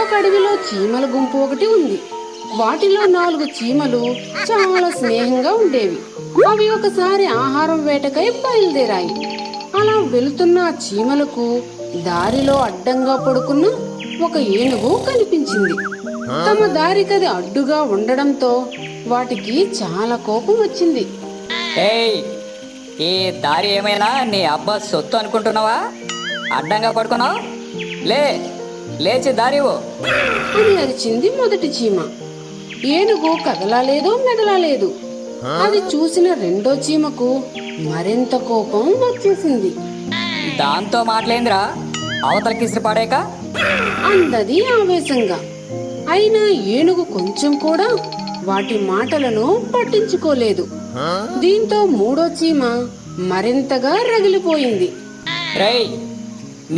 ఒక అడవిలో చీమల గుంపు ఒకటి ఉంది. వాటిలో 4 చీమలు చాలా స్నేహంగా ఉండేవి. అవి ఒకసారి ఆహారం వేటకై బయలుదేరాయి. అలా వెళుతున్న ఆ చీమలకు దారిలో అడ్డంగా పడుకున్న ఒక ఏనుగు కనిపించింది. తమ దారికది అడ్డుగా ఉండడంతో వాటికి చాలా కోపం వచ్చింది. ఏయ్, ఈ దారి ఏమైనా నీ అబ్బా సొత్తు అనుకుంటున్నావా? అడ్డంగా పడుకున్నావు, లేచి దారివో అని అరిచింది మొదటి చీమ. ఏనుగు కదలాలేదు, మెదలాలేదు. అది చూసిన రెండో చీమకు మరింత కోపం వచ్చేసింది. దాంతో మాటలేందిరా, అవతలకి ఇసిరి పాడేక అందది ఆవేశంగా. అయినా ఏనుగు కొంచెం కూడా వాటి మాటలను పట్టించుకోలేదు. దీంతో మూడో చీమ మరింతగా రగిలిపోయింది. రేయ్,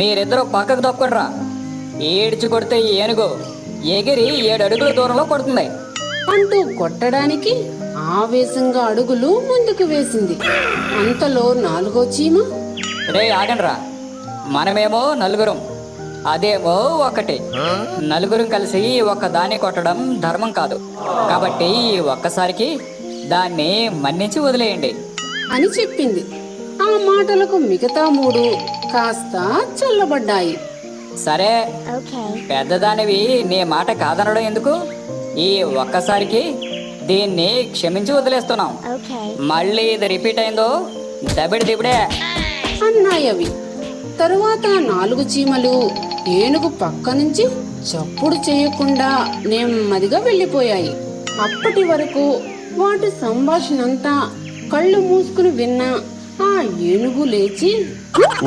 మీరిద్దరూ పక్కకు తప్పుకుండ్రా. ఏడ్చి కొడితే ఈ ఏనుగు ఎగిరి 7 అడుగుల దూరంలో పడుతుంది అంటూ కొట్టడానికి ఆవేశంగా అడుగులు ముందుకు వేసింది. అంతలో నాలుగో చీమ, రేయ్ ఆగండ్రా, మనమేమో నలుగురం, అదేమో ఒకటి. నలుగురం కలిసి దాన్ని కొట్టడం ధర్మం కాదు. కాబట్టి ఒక్కసారికి దాన్ని మన్నించి వదిలేయండి అని చెప్పింది. ఆ మాటలకు మిగతా 3 కాస్త చల్లబడ్డాయి. సరే, పెద్దదానివి నీ మాట కాదనడం ఎందుకు? ఈ ఒక్కసారికి దీన్ని క్షమించి వదిలేస్తున్నాం. మళ్ళీ ఇది రిపీట్ అయిందో దబిడే అన్నాయవి. తరువాత 4 చీమలు ఏనుగు పక్క నుంచి చప్పుడు చేయకుండా నెమ్మదిగా వెళ్ళిపోయాయి. అప్పటి వరకు వాటి సంభాషణంతా కళ్ళు మూసుకుని విన్న ఆ ఏనుగు లేచి,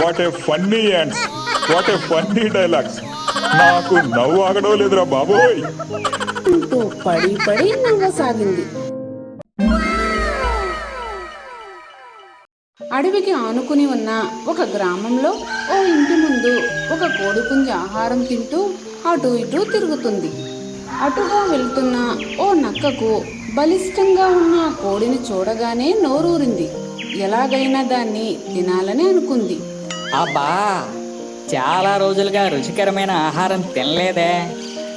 what a funny ands, what a funny dialogues, నాకు నవ్వు ఆగడం లేదురా బాబోయ్ అంటూ పడి పడి నవ్వసాగింది. అడవికి ఆనుకుని ఉన్న ఒక గ్రామంలో ఓ ఇంటి ముందు ఒక కోడిపుంజ ఆహారం తింటూ అటు ఇటు తిరుగుతుంది. అటుగా వెళ్తున్న ఓ నక్కకు బలిష్టంగా ఉన్న ఆ కోడిని చూడగానే నోరూరింది. ఎలాగైనా దాన్ని తినాలని అనుకుంది. అబ్బా, చాలా రోజులుగా రుచికరమైన ఆహారం తినలేదే.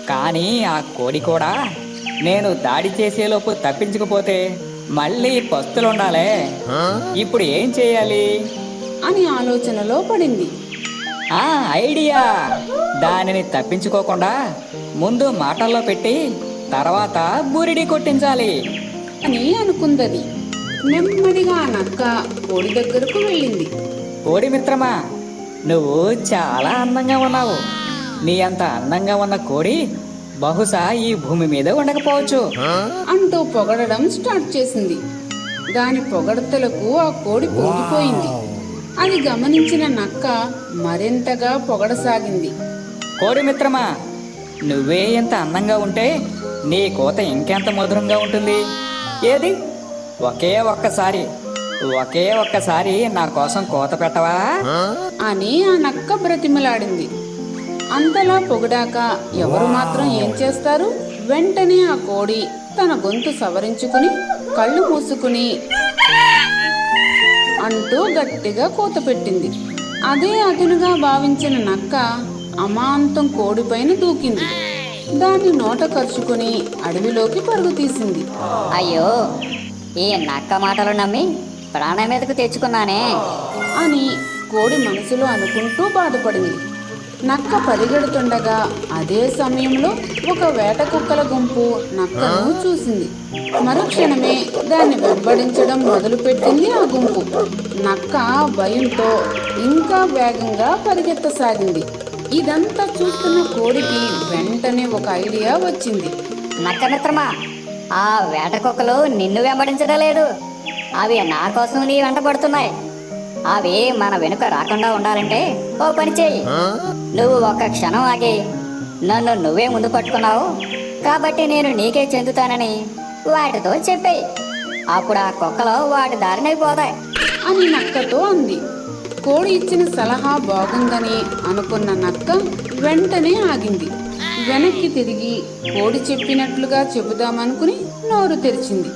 కానీ ఆ కోడి కూడా నేను దాడి చేసేలోపు తప్పించకపోతే మళ్ళీ పస్తులుండాలే. ఇప్పుడు ఏం చేయాలి అని ఆలోచనలో పడింది. ఐడియా! దానిని తప్పించుకోకుండా ముందు మాటల్లో పెట్టి తర్వాత బూరిడి కొట్టించాలి అని అనుకుందది. నెమ్మదిగా ఆ నక్క కోడి దగ్గరకు వెళ్ళింది. కోడి మిత్రమా, నువ్వు చాలా అందంగా ఉన్నావు. నీ అంత అందంగా ఉన్న కోడి బహుశా ఈ భూమి మీద ఉండకపోవచ్చు అంటూ పొగడడం స్టార్ట్ చేసింది. దాని పొగడతలకు ఆ కోడి పొంగిపోయింది. అది గమనించిన నక్క మరింతగా పొగడసాగింది. కోడి మిత్రమా, నువ్వే ఎంత అందంగా ఉంటే నీ కోత ఇంకెంత మధురంగా ఉంటుంది. ఏది, ఒకే ఒక్కసారి నా కోసం కోత పెట్టవా అని ఆ నక్క బ్రతిమలాడింది. అంతలా పొగిడాక ఎవరు మాత్రం ఏం చేస్తారు? వెంటనే ఆ కోడి తన గొంతు సవరించుకుని కళ్ళు మూసుకుని అంటూ గట్టిగా కూత పెట్టింది. అదే అదునుగా భావించిన నక్క అమాంతం కోడిపైన దూకింది. దాన్ని నోట కరుచుకుని అడవిలోకి పరుగు తీసింది. అయ్యో, ఈ నక్క మాటలు నమ్మి ప్రాణం మీదకు తెచ్చుకున్నానే అని కోడి మనసులో అనుకుంటూ బాధపడింది. నక్క పరిగెడుతుండగా అదే సమయంలో ఒక వేట కుక్కల గుంపు నక్కను చూసింది. మరుక్షణమే దాన్ని వెంబడించడం మొదలుపెట్టింది ఆ గుంపు. నక్క భయంతో ఇంకా వేగంగా పరిగెత్తసాగింది. ఇదంతా చూస్తున్న కోడికి వెంటనే ఒక ఐడియా వచ్చింది. నక్క మిత్రమా, ఆ వేట కుక్కలు నిన్ను వెంబడించడం లేదు. అవి నా కోసం నీ వెంట పడుతున్నాయి. అవి మన వెనుక రాకుండా ఉండాలంటే ఓ పని చేయి. నువ్వు ఒక్క క్షణం ఆగి నన్ను నువ్వే ముందు పట్టుకున్నావు కాబట్టి నేను నీకే చెందుతానని వాటితో చెప్పేయి. అప్పుడు ఆ కుక్కలు వాటి దారినైపోతాయి అని నక్కతో అంది. కోడి ఇచ్చిన సలహా బాగుందని అనుకున్న నక్క వెంటనే ఆగింది. వెనక్కి తిరిగి కోడి చెప్పినట్లుగా చెబుదామనుకుని నోరు తెరిచింది.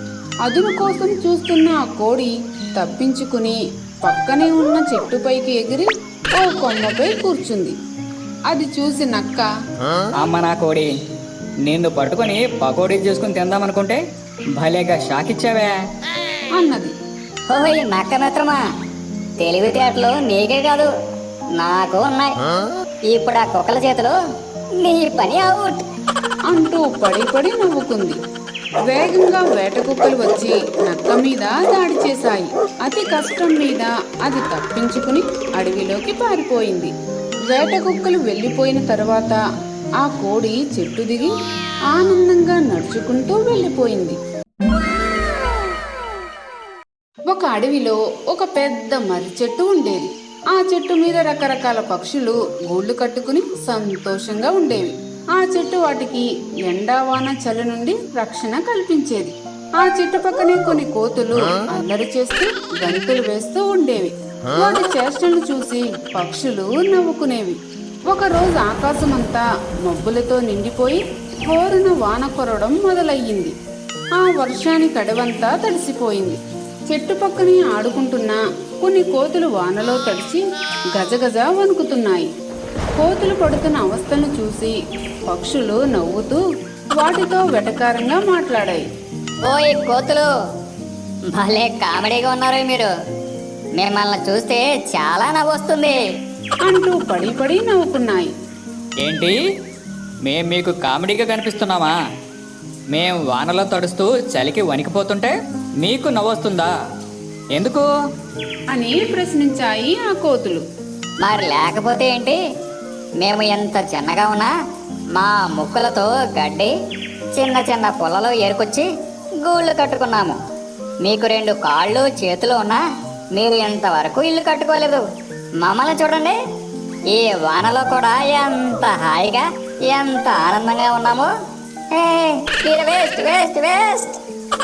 అదును కోసం చూస్తున్న ఆ కోడి తప్పించుకుని పక్కనే ఉన్న చెట్టుపైకి ఎగిరి ఓ కొమ్మపై కూర్చుంది. అది చూసి నక్క అమ్మ నా కోడి, నిన్ను పట్టుకొని పకోడీ చేసుకుని తిందామనుకుంటే భలేగా షాక్ ఇచ్చావే అన్నది. ఓయ్ నక్క మిత్రమా, తెలివితేటలు నీకే కాదు నాకు ఉన్నాయి. ఇప్పుడు ఆ కుక్కల చేతిలో నీ పని అవుట్ అంటూ పడి పడి నవ్వుకుంది. వేగంగా వేట కుక్కలు వచ్చి నక్క మీద దాడి చేశాయి. అతి కష్టం మీద అది తప్పించుకుని అడవిలోకి పారిపోయింది. వేట కుక్కలు వెళ్ళిపోయిన తరువాత ఆ కోడి చెట్టు దిగి ఆనందంగా నడుచుకుంటూ వెళ్ళిపోయింది. ఒక అడవిలో ఒక పెద్ద మర్రి చెట్టు ఉండేది. ఆ చెట్టు మీద రకరకాల పక్షులు గూళ్ళు కట్టుకుని సంతోషంగా ఉండేవి. ఆ చెట్టు వాటికి ఎండావాన చలి నుండి రక్షణ కల్పించేది. ఆ చెట్టు పక్కనే కొన్ని కోతులు అల్లరి చేస్తూ గంతులు వేస్తూ ఉండేవి. వాటి చేష్టలు చూసి పక్షులు నవ్వుకునేవి. ఒకరోజు ఆకాశమంతా మబ్బులతో నిండిపోయి హోరున వాన కురవడం మొదలయ్యింది. ఆ వర్షానికి అడవంతా తడిసిపోయింది. చెట్టు పక్కనే ఆడుకుంటున్న కొన్ని కోతులు వానలో తడిసి గజగజ వణుకుతున్నాయి. కోతులు పడుతున్న అవస్థను చూసి పక్షులు నవ్వుతూ వాటితో వెటకారంగా మాట్లాడాయి. ఓయ్ కోతులు, భలే కామెడీగా ఉన్నారు మీరు. మిమ్మల్ని చూస్తే చాలా నవ్వొస్తుంది. అంటూ పడి పడి నవ్వుకున్నాయి. ఏంటి, మేం మీకు కామెడీగా కనిపిస్తున్నామా? మేం వానలో తడుస్తూ చలికి వణికిపోతుంటే మీకు నవ్వొస్తుందా? ఎందుకు అని ప్రశ్నించాయి ఆ కోతులు. మరి లేకపోతే ఏంటి, మేము ఎంత చిన్నగా ఉన్నా మా ముక్కులతో గడ్డి చిన్న చిన్న పొలలో ఏరుకొచ్చి గూళ్ళు కట్టుకున్నాము. మీకు 2 కాళ్ళు చేతులు ఉన్నా మీరు ఇంతవరకు ఇల్లు కట్టుకోలేదు. మమ్మల్ని చూడండి, ఈ వానలో కూడా ఎంత హాయిగా ఎంత ఆనందంగా ఉన్నామో. మీరు వేస్ట్ వేస్ట్ వేస్ట్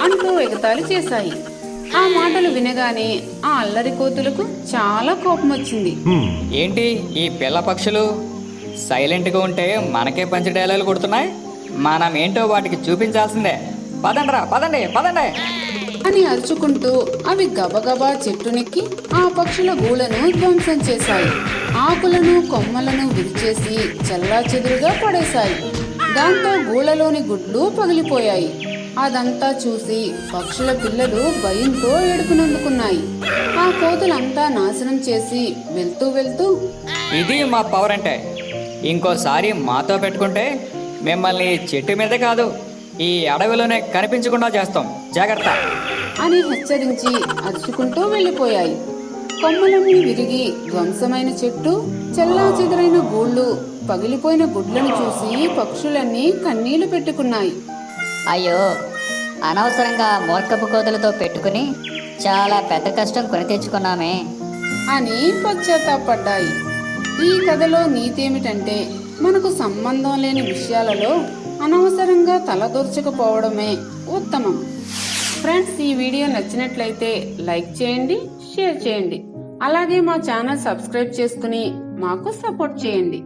అంటూ ఎగతాళి చేశాయి. ఆ మాటలు వినగానే ఆ అల్లరి కోతులకు చాలా కోపం వచ్చింది. ఏంటి ఈ పిల్ల పక్షులు సైలెంట్గా ఉంటే మనకే పంచి డైలాగులు కొడుతున్నాయి? మనం ఏంటో వాటికి చూపించాల్సిందే. పదండ్రా, పదండి పదండి అని అరుచుకుంటూ అవి గబగబా చెట్టునెక్కి ఆ పక్షుల గూళ్ళను ధ్వంసం చేశాయి. ఆకులను కొమ్మలను విరిచేసి చెల్లాచెదురుగా పడేశాయి. దాంతో గూళ్ళలోని గుడ్లు పగిలిపోయాయి. అదంతా చూసి పక్షుల పిల్లలు భయంతో ఏడుపునందుకున్నాయి. ఆ కోతులంతా నాశనం చేసి వెళ్తూ వెళ్తూ, ఇది మా పవర్ అంటే. ఇంకోసారి మాతో పెట్టుకుంటే మిమ్మల్ని చెట్టు మీద కాదు ఈ అడవిలోనే కనిపించకుండా చేస్తాం, జాగ్రత్త అని హెచ్చరించి అరుచుకుంటూ వెళ్ళిపోయాయి. కొమ్మలన్నీ విరిగి ధ్వంసమైన చెట్టు, చెల్లాచెదురైన గూళ్ళు, పగిలిపోయిన గుడ్లను చూసి పక్షులన్నీ కన్నీళ్లు పెట్టుకున్నాయి. అయ్యో, అనవసరంగా మూర్ఖపు కోతులతో పెట్టుకుని చాలా పెద్ద కష్టం కొని తెచ్చుకున్నామే అని పశ్చాత్తాపడ్డాయి. ఈ కథలో నీతేమిటంటే, మనకు సంబంధం లేని విషయాలలో అనవసరంగా తలదూర్చకపోవడమే ఉత్తమం. ఫ్రెండ్స్, ఈ వీడియో నచ్చినట్లయితే లైక్ చేయండి, షేర్ చేయండి. అలాగే మా ఛానల్ సబ్స్క్రైబ్ చేసుకుని మాకు సపోర్ట్ చేయండి.